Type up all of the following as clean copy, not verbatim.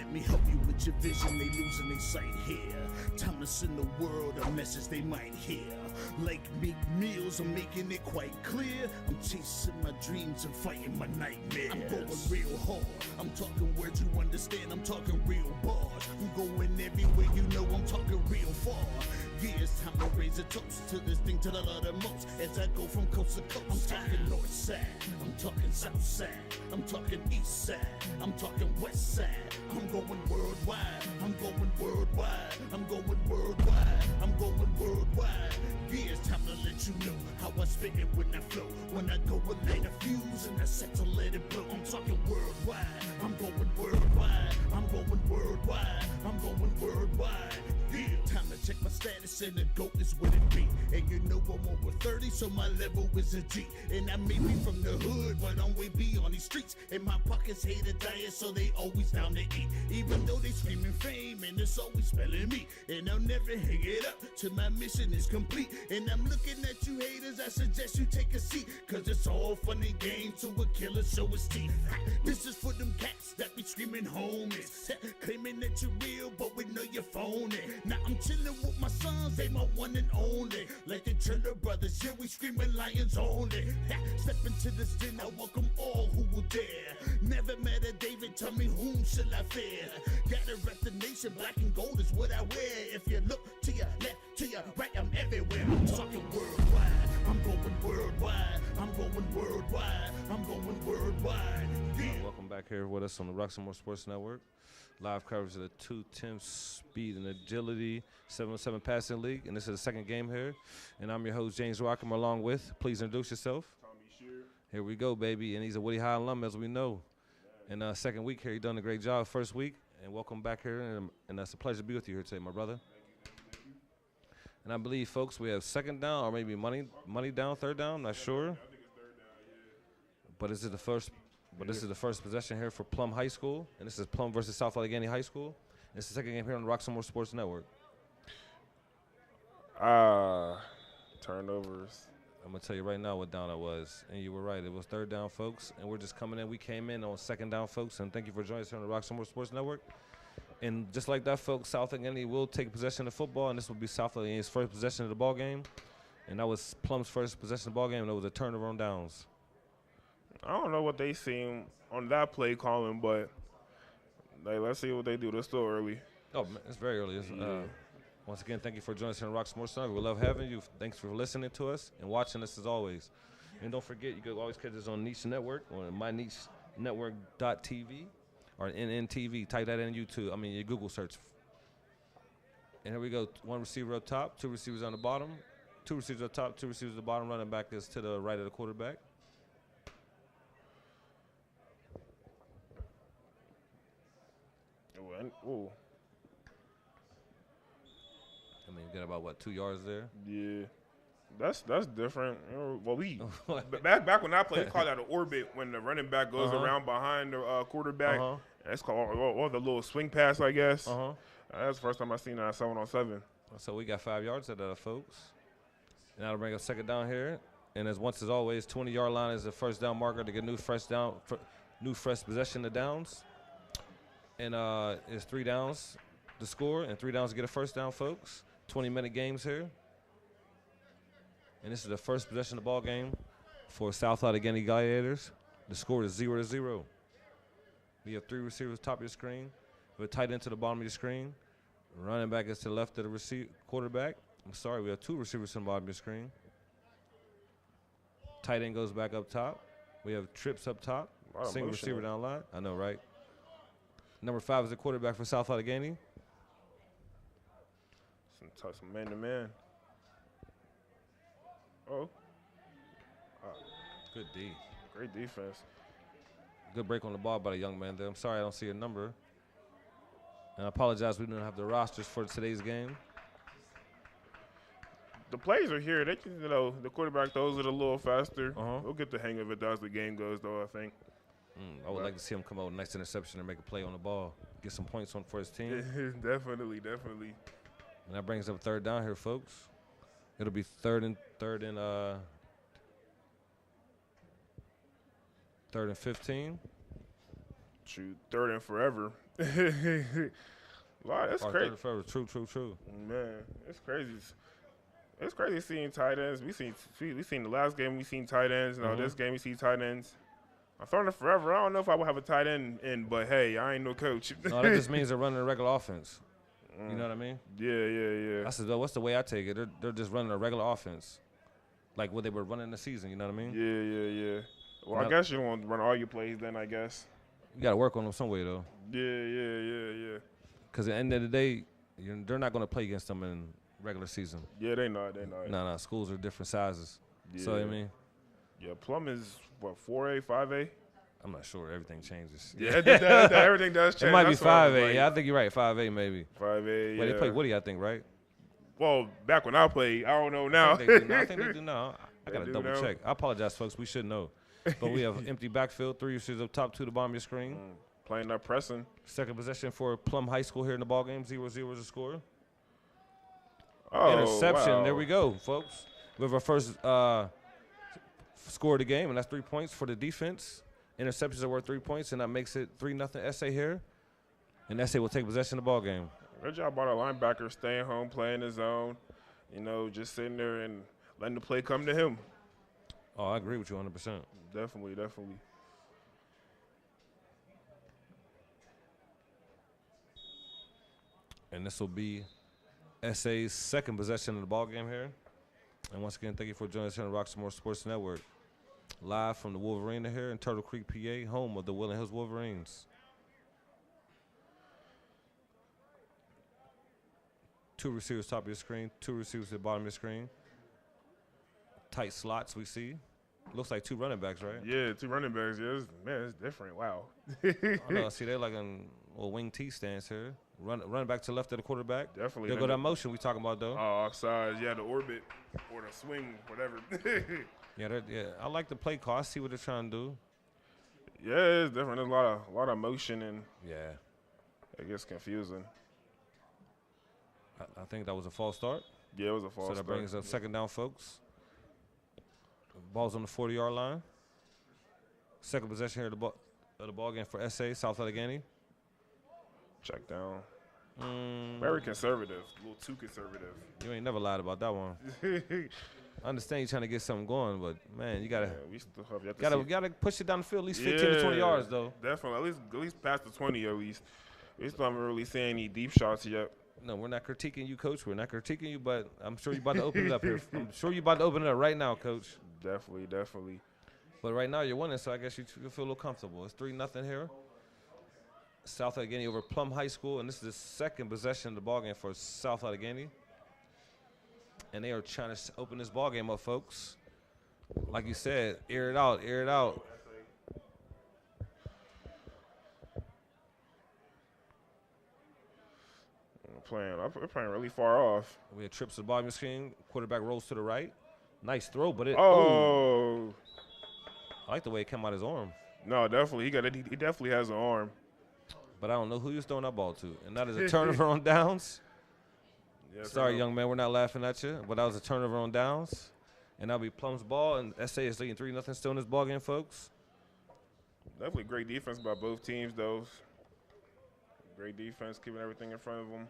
Let me help you with your vision, they losing their sight here. Time to send the world a message they might hear. Like meat meals, I'm making it quite clear. I'm chasing my dreams and fighting my nightmares. I'm going real hard, I'm talking words you understand, I'm talking real bars. I'm going everywhere, you know I'm talking real far. Yeah, it's time to raise a toast to this thing to the love the most. As I go from coast to coast, I'm talking north side, I'm talking south side, I'm talking east side, I'm talking west side. I'm going worldwide, I'm going worldwide, I'm going worldwide, I'm going worldwide. Yeah, it's time to let you know how I spit it when I flow. When I go and light a fuse and I set to let it blow. I'm talking worldwide, I'm going worldwide, I'm going worldwide, I'm going worldwide. Yeah, time to check my status and the GOAT is what it be. And you know I'm over 30, so my level is a G. And I may be from the hood, but I'm way beyond these streets. And my pockets hate a diet, so they always down to eat. Even though they screaming fame, and it's always spelling me. And I'll never hang it up till my mission is complete. And I'm looking at you haters, I suggest you take a seat. Cause it's all fun and games to a killer show his teeth. This is for them cats that be screaming homies. Claiming that you're real, but we know you're phony. Now I'm chillin' with my sons, they my one and only. Like the Turner brothers, yeah, we screamin' lions only. Step into this den, I welcome all who will dare. Never met a David, tell me whom shall I fear? Gotta rep the nation, black and gold is what I wear. If you look to your left, to your right, I'm everywhere. I'm talking worldwide, I'm going worldwide, I'm going worldwide, I'm going worldwide. Yeah. Welcome back here with us on the Roxamore Sports Network. Live coverage of the 2Tenths Speed and Agility 7-on-7 Passing League. And this is the second game here. And I'm your host, James Rockhamore, along with, please introduce yourself. Tommy Shear. Here we go, baby. And he's a Woody High alum, as we know. And second week here, you've done a great job first week. And welcome back here. And it's a pleasure to be with you here today, my brother. Thank you. And I believe, folks, we have second down or maybe money down, third down. I'm not sure. I think it's third down, yeah. But this is the first possession here for Plum High School, and this is Plum versus South Allegheny High School. And it's the second game here on the Roxamore Sports Network. Turnovers. I'm going to tell you right now what down it was, and you were right. It was third down, folks, and we're just coming in. We came in on second down, folks, and thank you for joining us here on the Roxamore Sports Network. And just like that, folks, South Allegheny will take possession of football, and this will be South Allegheny's first possession of the ball game. And that was Plum's first possession of the ball game, and it was a turnover on downs. I don't know what they seen on that play calling, but let's see what they do. They're still early. Oh, man, it's very early. Once again, thank you for joining us here on Roxamore Sports. We love having you. Thanks for listening to us and watching us as always. And don't forget, you can always catch us on Niche Network, on mynichenetwork.tv or NNTV. Type that in YouTube. Your Google search. And here we go. One receiver up top, two receivers on the bottom. Two receivers up top, two receivers at the bottom. Running back is to the right of the quarterback. Ooh. You got about, 2 yards there? Yeah. That's different. Back when I played, they called that an orbit when the running back goes around behind the quarterback. That's called the little swing pass, I guess. That's the first time I seen that 7-on-7. So we got 5 yards of that, folks. And that'll bring us second down here. And as always, 20-yard line is the first down marker to get new fresh possession of downs. And it's 3 downs to score and 3 downs to get a first down, folks. 20-minute games here. And this is the first possession of the ball game for South Allegheny Gladiators. The score is 0-0. We have 3 receivers top of your screen. We have tight end to the bottom of your screen. Running back is to the left of the quarterback. We have 2 receivers to the bottom of your screen. Tight end goes back up top. We have trips up top. Single receiver down line. I know, right? Number 5 is the quarterback for South Allegheny. Some man-to-man. Oh. Good D. Great defense. Good break on the ball by the young man there. I'm sorry I don't see a number. And I apologize we didn't have the rosters for today's game. The plays are here. They can, the quarterback throws it a little faster. We'll get the hang of it as the game goes, though, I think. I would like to see him come out with a nice interception and make a play on the ball. Get some points on for his team. Definitely. And that brings up third down here, folks. It'll be third and 15. Shoot, third and forever. Wow, that's crazy. Forever. True. Man, it's crazy. It's crazy seeing tight ends. We seen the last game. We seen tight ends. Now this game we see tight ends. I'm throwing it forever. I don't know if I would have a tight end in, but hey, I ain't no coach. No, that just means they're running a regular offense. You know what I mean? Yeah. That's the way I take it. They're just running a regular offense, like what they were running the season. You know what I mean? Yeah. Well, I guess you don't want to run all your plays then. I guess you got to work on them some way though. Yeah. Because at the end of the day, they're not going to play against them in regular season. Yeah, they not. No. Schools are different sizes. Yeah. So I mean. Yeah, Plum is what 4A, 5A. I'm not sure. Everything changes. Yeah, everything does change. It might be 5A. Yeah, I think you're right. 5A maybe. 5A. Well, they play Woody, I think, right? Well, back when I played, I don't know now. I think they do now. I got to double check. I apologize, folks. We should know. But we have empty backfield, 3 receivers up top, 2 to the bottom of your screen. Playing up pressing. Second possession for Plum High School here in the ball game. 0-0 is the score. Oh, interception. wow. There we go, folks. We have our first score of the game, and that's 3 points for the defense. Interceptions are worth 3 points, and that makes it 3-0 SA here. And SA will take possession of the ball game. Good job by the linebacker staying home, playing his own. Just sitting there and letting the play come to him. Oh, I agree with you 100%. Definitely. And this will be SA's second possession of the ball game here. And once again, thank you for joining us here on Roxamore Sports Network. Live from the Wolvarena here in Turtle Creek, PA, home of the Woodland Hills Wolverines. 2 receivers top of your screen, 2 receivers at the bottom of your screen. Tight slots we see. Looks like 2 running backs, right? Yeah, 2 running backs. Yeah, it's different. Wow. I know. See, they're like in a wing T stance here. Run back to the left of the quarterback. Definitely. They'll go that motion we talking about, though. Oh, offside. Yeah, the orbit or the swing, whatever. Yeah, I like the play call. I see what they're trying to do. Yeah, it's different. There's a lot of motion, and yeah, it gets confusing. I think that was a false start. Yeah, it was a false start. So that brings up second down, folks. Ball's on the 40-yard line. Second possession here of the ball game for SA, South Allegheny. Check down. Very conservative. A little too conservative. You ain't never lied about that one. I understand you trying to get something going, but man, you gotta gotta push it down the field at least 15 to 20 yards though. Definitely, at least past the 20 at least. We still haven't really seen any deep shots yet. No, we're not critiquing you, Coach. We're not critiquing you, but I'm sure you're about to open it up here. I'm sure you're about to open it up right now, Coach. Definitely. But right now you're winning, so I guess you feel a little comfortable. It's 3-0 here. South Allegheny over Plum High School, and this is the second possession of the ballgame for South Allegheny. And they are trying to open this ballgame up, folks. Like you said, air it out. We're playing really far off. We have trips to the bottom of the screen. Quarterback rolls to the right. Nice throw, but it. Oh. I like the way it came out his arm. No, definitely. He definitely has an arm. But I don't know who he was throwing that ball to. And that is a turnover on downs. Yes, sorry, young man, we're not laughing at you. But that was a turnover on downs. And that'll be Plum's ball. And SA is leading 3-0 still in this ball game, folks. Definitely great defense by both teams, though. Great defense, keeping everything in front of them.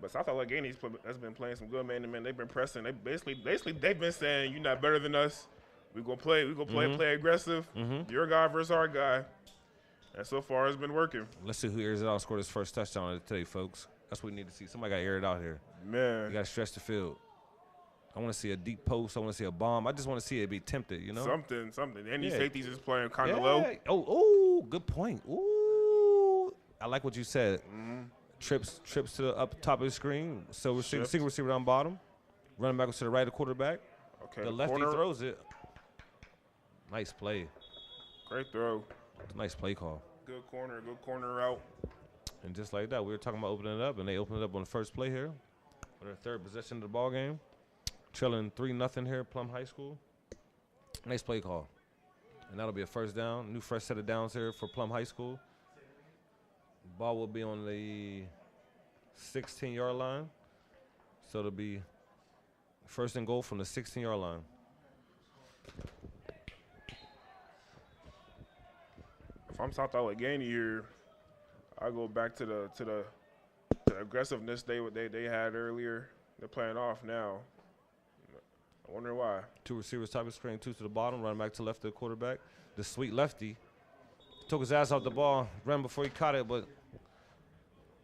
But South Allegheny has been playing some good man-to-man. They've been pressing. They basically they've been saying, "You're not better than us. We gonna play aggressive. Your guy versus our guy." And so far, it's been working. Let's see who airs it out and scored his first touchdown today, folks. That's what we need to see. Somebody got to air it out here. Man, you got to stretch the field. I want to see a deep post. I want to see a bomb. I just want to see it be tempted, you know? Something. And these safeties is playing kind of low. Oh, good point. Ooh, I like what you said. Trips to the up top of the screen. So single receiver down bottom. Running back to the right of the quarterback. Okay. The lefty throws it. Nice play. Great throw. It's a nice play call. Good corner route. And just like that, we were talking about opening it up, and they opened it up on the first play here. On their third possession of the ball game. Trailing 3-0 here at Plum High School. Nice play call. And that'll be a first down. New fresh set of downs here for Plum High School. Ball will be on the 16-yard line. So it'll be first and goal from the 16-yard line. if I'm South Allegheny here, I go back to the aggressiveness they had earlier. They're playing off now. I wonder why. 2 receivers, type of screen, 2 to the bottom, running back to left of the quarterback. The sweet lefty took his ass off the ball, ran before he caught it, but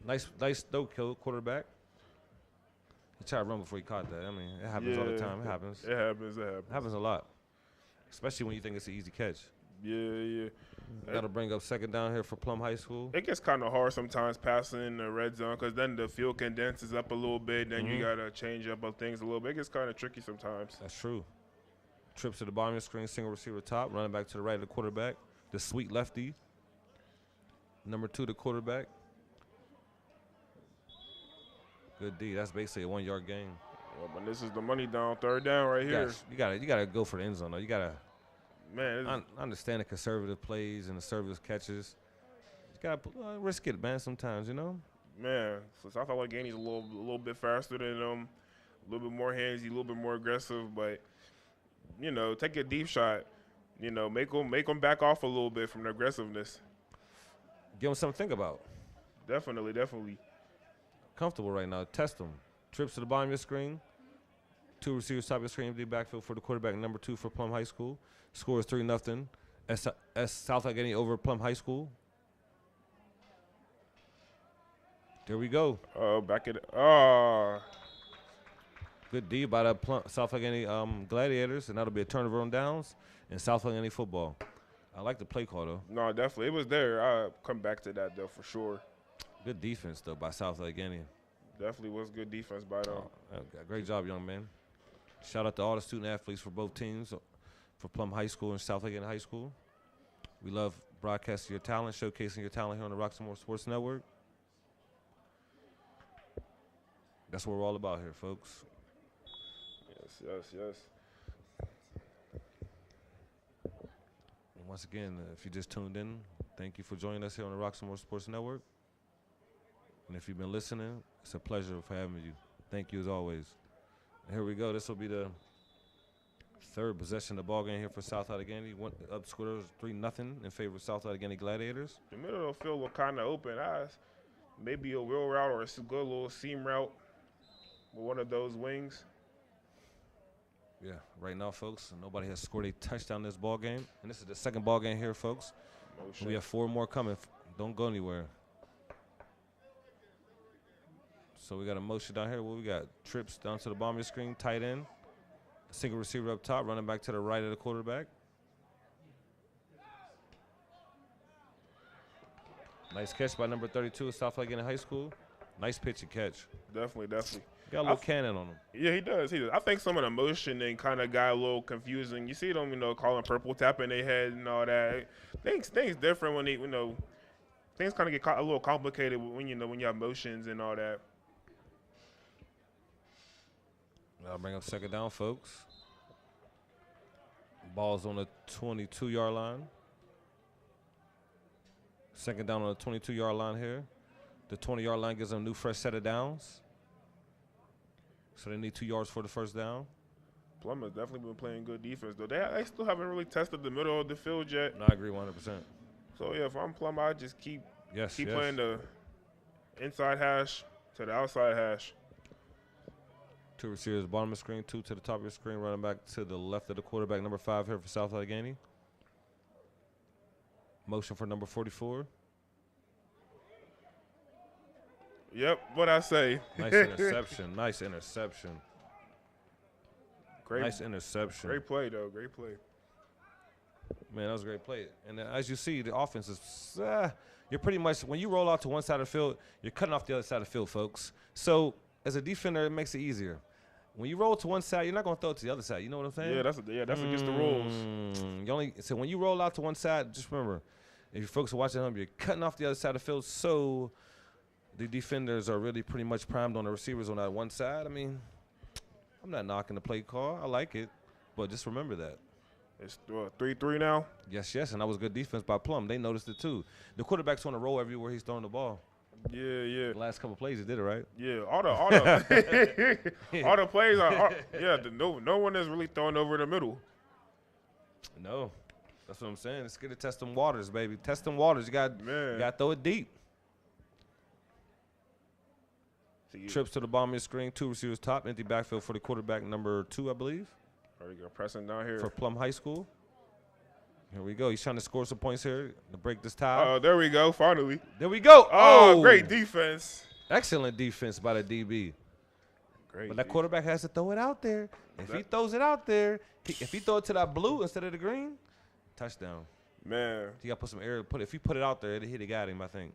nice throw kill quarterback. He tried to run before he caught that. I mean, it happens all the time. It happens. It happens. It happens a lot, especially when you think it's an easy catch. Yeah. That'll bring up second down here for Plum High School. It gets kind of hard sometimes passing in the red zone because then the field condenses up a little bit. Then you got to change up things a little bit. It gets kind of tricky sometimes. That's true. Trips to the bottom of the screen, single receiver top, running back to the right of the quarterback. The sweet lefty. Number 2, the quarterback. Good D. That's basically a 1-yard gain. Well, but this is the money down, third down right here. You gotta go for the end zone though. You gotta. Man, I understand the conservative plays and the conservative catches. You gotta risk it, man. Sometimes, you know. Man, so South Allegheny's a little bit faster than them, a little bit more handsy, a little bit more aggressive. But you know, take a deep shot. You know, make them back off a little bit from the aggressiveness. Give them something to think about. Definitely. Comfortable right now. Test them. Trips to the bottom of your screen. 2 receivers top of your screen. Empty backfield for the quarterback. Number 2 for Plum High School. Score is 3-0. S South Allegheny over Plum High School. There we go. Back it. Good D by the South Allegheny Gladiators, and that'll be a turnover on downs in South Allegheny football. I like the play call, though. No, definitely. It was there. I'll come back to that, though, for sure. Good defense, though, by South Allegheny. Definitely was good defense by them. Great job, young man. Shout out to all the student athletes for both teams, for Plum High School and South Allegheny High School. We love broadcasting your talent, showcasing your talent here on the Roxamore Sports Network. That's what we're all about here, folks. Yes. And once again, if you just tuned in, thank you for joining us here on the Roxamore Sports Network. And if you've been listening, it's a pleasure for having you. Thank you as always. And here we go. This will be the third possession of the ball game here for South Allegheny. Up scores 3-0 in favor of South Allegheny Gladiators. The middle of the field look kind of open. Maybe a wheel route or a good little seam route with one of those wings. Yeah, right now, folks, nobody has scored a touchdown in this ball game. And this is the second ball game here, folks. We have 4 more coming. Don't go anywhere. So we got a motion down here. What we got? Trips down to the bottom of your screen, tight end. Single receiver up top, running back to the right of the quarterback. Nice catch by number 32 of South Allegheny High School. Nice pitch and catch. Definitely. Got a little cannon on him. Yeah, he does. I think some of the motion and kind of got a little confusing. You see them, calling purple, tapping their head and all that. Things different when they, things kind of get a little complicated when you have motions and all that. I'll bring up second down, folks. Ball's on the 22-yard line. Second down on the 22-yard line here. The 20-yard line gives them a new fresh set of downs. So they need 2 yards for the first down. Plum has definitely been playing good defense, though. They still haven't really tested the middle of the field yet. No, I agree 100%. So, yeah, if I'm Plum, I just keep playing the inside hash to the outside hash. 2 receivers, bottom of the screen, 2 to the top of your screen, running back to the left of the quarterback, number 5 here for South Allegheny. Motion for number 44. Yep, what I say. Nice interception. Nice interception. Great play, though. Great play. Man, that was a great play. And as you see, the offense is, you're pretty much, when you roll out to one side of the field, you're cutting off the other side of the field, folks. So as a defender, it makes it easier. When you roll to one side, you're not going to throw it to the other side. You know what I'm saying? Yeah, that's against the rules. So when you roll out to one side, just remember, if you folks are watching home, you're cutting off the other side of the field. So the defenders are really pretty much primed on the receivers on that one side. I mean, I'm not knocking the play call. I like it. But just remember that. It's 3-3 now? Yes, and that was good defense by Plum. They noticed it, too. The quarterback's on the roll everywhere he's throwing the ball. Yeah. The last couple plays, he did it right. Yeah, all the all the plays are no one is really throwing over the middle. No. That's what I'm saying. Let's get to test them waters, baby. Test them waters. You got to throw it deep. Trips to the bottom of your screen. 2 receivers top. Empty backfield for the quarterback, number 2, I believe. There we go. Pressing down here. For Plum High School. Here we go. He's trying to score some points here to break this tie. Oh, there we go. Finally. There we go. Oh, great defense. Excellent defense by the DB. Great. But that quarterback has to throw it out there. If he throws it out there, if he throw it to that blue instead of the green, touchdown. Man. He got to put some air. If he put it out there, he'd have got him, I think.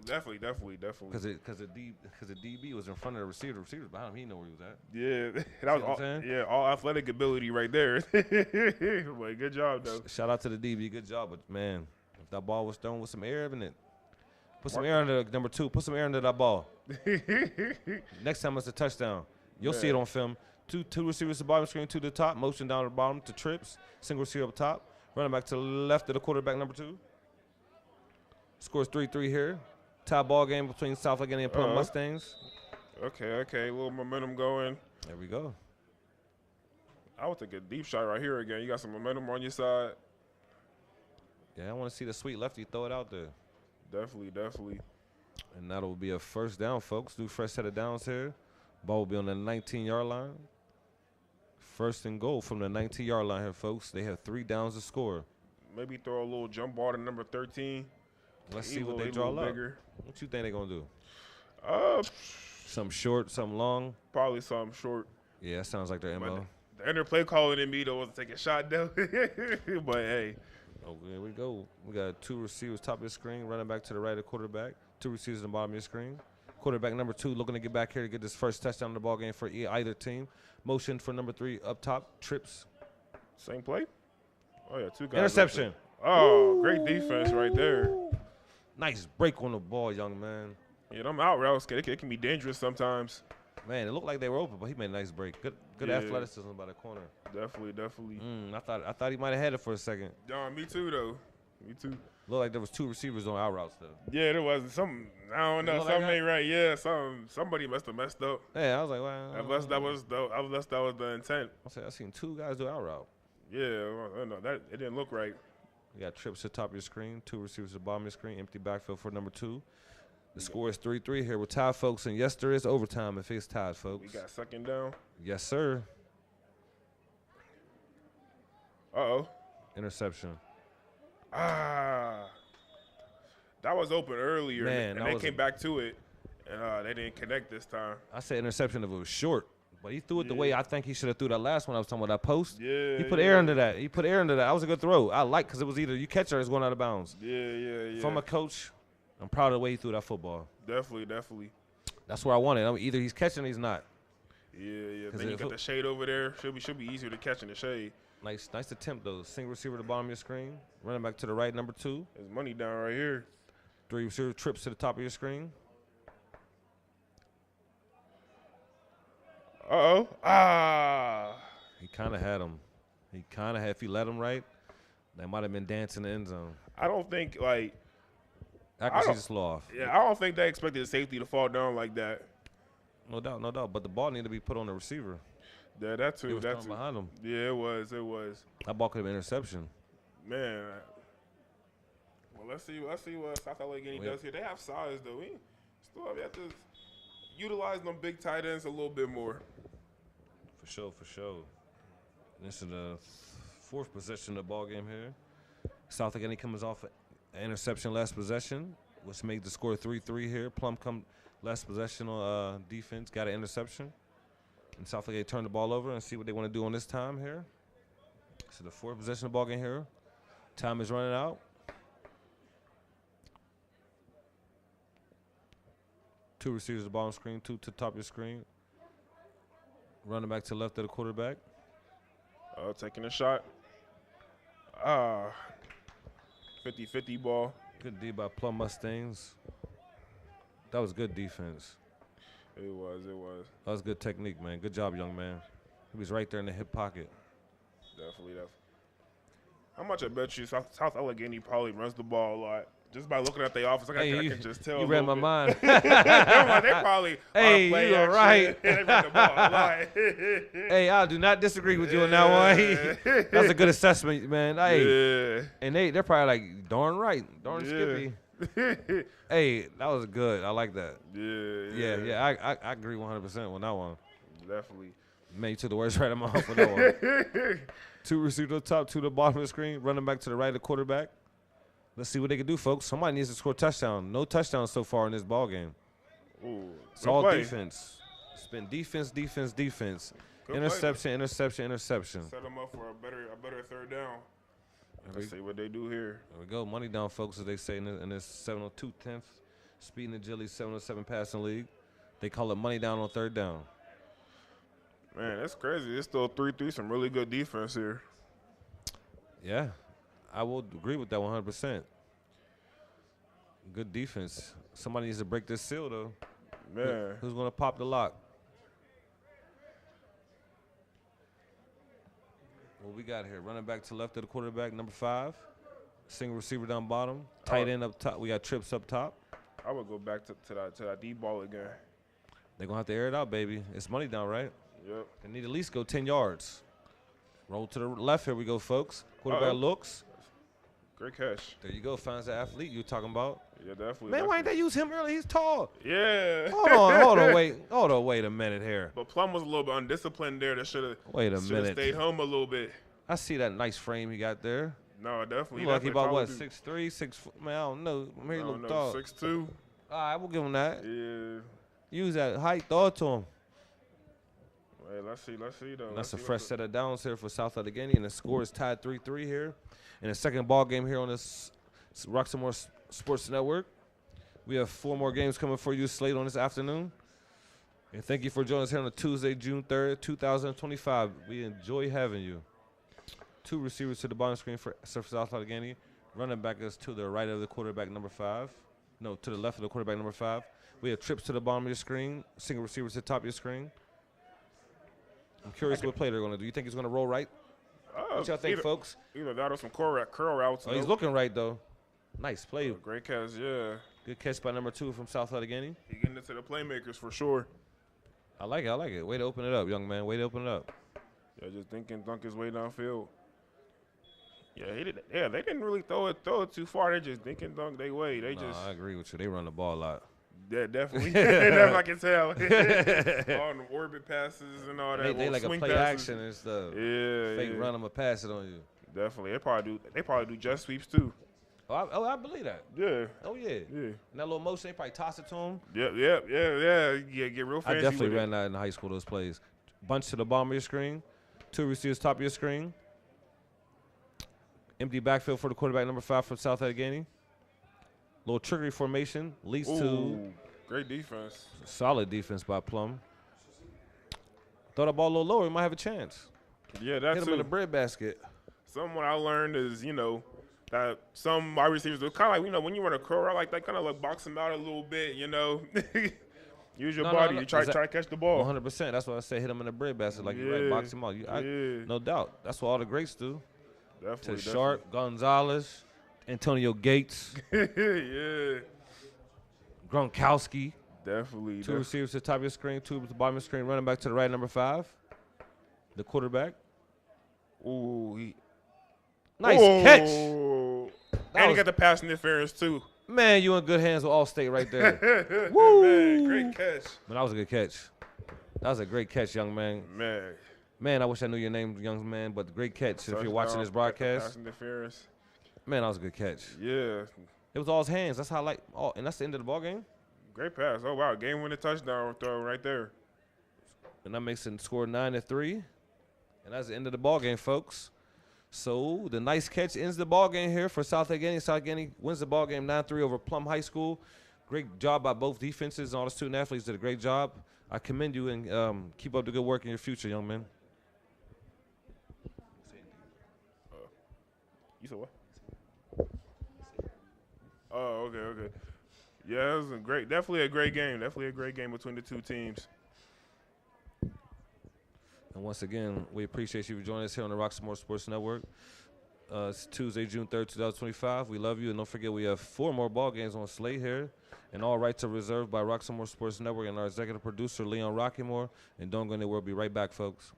Definitely. Because the DB was in front of the receiver. The receiver's behind him. He didn't know where he was at. Yeah, that was all athletic ability right there. But good job, though. Shout out to the DB. Good job. But, man, if that ball was thrown with some air in it, put some air under number 2. Put some air under that ball. Next time it's a touchdown. You'll see it on film. Two receivers to the bottom screen, 2 to the top. Motion down to the bottom to trips. Single receiver up top. Running back to the left of the quarterback, number 2. Scores 3-3 here. Tie ball game between South Allegheny and Plum Mustangs. Okay. A little momentum going. There we go. I would take a deep shot right here again. You got some momentum on your side. Yeah, I want to see the sweet lefty throw it out there. Definitely. And that'll be a first down, folks. New fresh set of downs here. Ball will be on the 19-yard line. First and goal from the 19-yard line here, folks. They have 3 downs to score. Maybe throw a little jump ball to number 13. Let's see what they draw up. Bigger. What you think they're going to do? Some short, some long? Probably some short. Yeah, that sounds like their MO. The interplay calling in me, though, was to take a shot, though. But, hey. Oh, here we go. We got 2 receivers top of the screen, running back to the right of the quarterback. 2 receivers in the bottom of your screen. Quarterback number 2 looking to get back here to get this first touchdown in the ball game for either team. Motion for number 3 up top. Trips. Same play? Oh, yeah, 2 guys. Interception. Oh, great defense right there. Nice break on the ball, young man. Yeah, them out routes, it can be dangerous sometimes. Man, it looked like they were open, but he made a nice break. Good athleticism by the corner. Definitely. I thought he might have had it for a second. Yeah, me too, though. Me too. Looked like there was 2 receivers on out routes, though. Yeah, there was something. I don't know. Something ain't right. Yeah, somebody must have messed up. Yeah, I was like, wow. Unless that was the intent. I seen 2 guys do out route. Yeah, I don't know. That it didn't look right. You got trips to the top of your screen, 2 receivers at the bottom of your screen, empty backfield for number 2. The score is 3-3 here. We're tied, folks, and yes, there is overtime if it's tied, folks. We got second down. Yes, sir. Uh-oh. Interception. That was open earlier, Man, and they came back to it, and they didn't connect this time. I said interception if it was short, but he threw it the way I think he should have threw that last one I was talking about, that post. Yeah. He put air into that. That was a good throw. I like because it was either you catch or it's going out of bounds. Yeah. From a coach, I'm proud of the way he threw that football. Definitely. That's where I want it. Either he's catching or he's not. Yeah. Then you got the shade over there. Should be easier to catch in the shade. Nice attempt, though. Single receiver at the bottom of your screen. Running back to the right, number 2. There's money down right here. 3 receiver trips to the top of your screen. Uh-oh. He kind of had him. If he let him right, they might have been dancing the end zone. I don't think, Accuracy just slow off. Yeah, I don't think they expected the safety to fall down like that. No doubt. But the ball needed to be put on the receiver. Yeah, that too. He was thrown behind him. Yeah, it was. That ball could have been interception. Man. Well, let's see what South Allegheny does here. They have size, though. We still have to utilize them big tight ends a little bit more. For sure. This is the 4th possession of the ball game here. South Allegheny comes off an interception last possession, which made the score 3-3 here. Plum come last possession on defense, got an interception. And South Allegheny turned the ball over and see what they want to do on this time here. So the 4th possession of the ball game here. Time is running out. 2 receivers at the bottom screen, 2 to the top of your screen. Running back to the left of the quarterback. Taking a shot. 50-50 ball. Good D by Plum Mustangs. That was good defense. It was. That was good technique, man. Good job, young man. He was right there in the hip pocket. Definitely. How much I bet you South Allegheny probably runs the ball a lot. Just by looking at their office, I can just tell. You read my mind. I'm like, they probably hey, play you are right. They run the ball a lot. Hey, I do not disagree with you on that one. That's a good assessment, man. Hey, and they're probably like, darn right, darn Skippy. Hey, that was good. I like that. Yeah. I agree 100% on that one. Definitely. Man, you took the words right out of my mouth on that one. 2 receivers to the top, 2 to the bottom of the screen, running back to the right of the quarterback. Let's see what they can do, folks. Somebody needs to score a touchdown. No touchdowns so far in this ball game. Ooh, it's all play. Defense. It's been defense. Good interception. Set them up for a better third down. Let's see what they do here. There we go. Money down, folks, as they say in this 2Tenths speed and agility 707 passing league. They call it money down on third down. Man, that's crazy. It's still 3-3. Some really good defense here. Yeah. I will agree with that 100%. Good defense. Somebody needs to break this seal, though. Man. Who's going to pop the lock? What we got here? Running back to left of the quarterback, number 5. Single receiver down bottom. Tight end up top. We got trips up top. I would go back to that deep ball again. They're going to have to air it out, baby. It's money down, right? Yep. They need at least go 10 yards. Roll to the left. Here we go, folks. Quarterback looks. Great catch. There you go. Finds the athlete you were talking about. Yeah, definitely. Man, why ain't they use him early? He's tall. Yeah. Hold on, wait a minute here. But Plum was a little bit undisciplined there. That should have stayed home a little bit. I see that nice frame he got there. No, definitely. He lucky about what, 6'3", 6 man, I don't know. Maybe he look tall. 6'2". All right, we'll give him that. Yeah. Use that height, throw it to him. Hey, let's see though. That's a fresh set of downs here for South Allegheny, and the score is tied 3-3 here. In the second ball game here on this Roxamore Sports Network. We have 4 more games coming for you slate on this afternoon. And thank you for joining us here on a Tuesday, June 3rd, 2025. We enjoy having you. 2 receivers to the bottom screen for South Allegheny. Running back is to the right of the quarterback, number 5. No, to the left of the quarterback, number 5. We have trips to the bottom of your screen. Single receivers to the top of your screen. I'm curious what play they're going to do. You think he's going to roll right? What y'all think, folks? Either that or some curl routes. Oh, he's looking right, though. Nice play. Great catch, yeah. Good catch by number 2 from South Allegheny. He getting into the playmakers for sure. I like it. Way to open it up, young man. Way to open it up. Yeah, just dunk his way downfield. Yeah, they didn't really throw it too far. They just dunk their way. I agree with you. They run the ball a lot. Yeah, definitely. Definitely I can tell. All the orbit passes and all that. They like a play passes. Action and stuff. Yeah. Fake run them or pass it on you. Definitely. They probably do jet sweeps too. Oh, I believe that. Yeah. Oh, yeah. Yeah. And that little motion, they probably toss it to him. Yeah. Get real fancy. I definitely ran that in high school, those plays. Bunch to the bottom of your screen. 2 receivers top of your screen. Empty backfield for the quarterback, number 5 from South Allegheny. Little trickery formation leads to great defense. Solid defense by Plum. Throw that ball a little lower, we might have a chance. Yeah, that's hit him in the bread basket. Something I learned is, that some wide receivers do kind of like, when you run a curl route like that, kind of like box them out a little bit, Use your body. You try to catch the ball. 100%. That's why I say hit him in the bread basket, like you right, box him out. No doubt. That's what all the greats do. Definitely. Sharp, Gonzalez, Antonio Gates. Yeah. Gronkowski. Definitely. 2 receivers to the top of your screen, 2 to the bottom of your screen, running back to the right, number 5. The quarterback. Ooh. Nice catch. And he got the pass interference, too. Man, you in good hands with Allstate right there. Woo. Man, great catch. Man, that was a good catch. That was a great catch, young man. Man, I wish I knew your name, young man, but great catch. If you're watching this broadcast. Pass interference. Man, that was a good catch. Yeah. It was all his hands. That's how and that's the end of the ball game. Great pass. Oh, wow. Game-winning touchdown throw right there. And that makes it score 9-3. And that's the end of the ball game, folks. So the nice catch ends the ball game here for South Allegheny. South Allegheny wins the ball game 9-3 over Plum High School. Great job by both defenses, and all the student athletes did a great job. I commend you and keep up the good work in your future, young man. You said what? Oh, okay. Yeah, it was definitely a great game. Definitely a great game between the 2 teams. And once again, we appreciate you for joining us here on the Roxamore Sports Network. It's Tuesday, June 3rd, 2025. We love you, and don't forget we have 4 more ball games on slate here, and all rights are reserved by Roxamore Sports Network and our executive producer, Leon Rockymore. And don't go anywhere. We'll be right back, folks.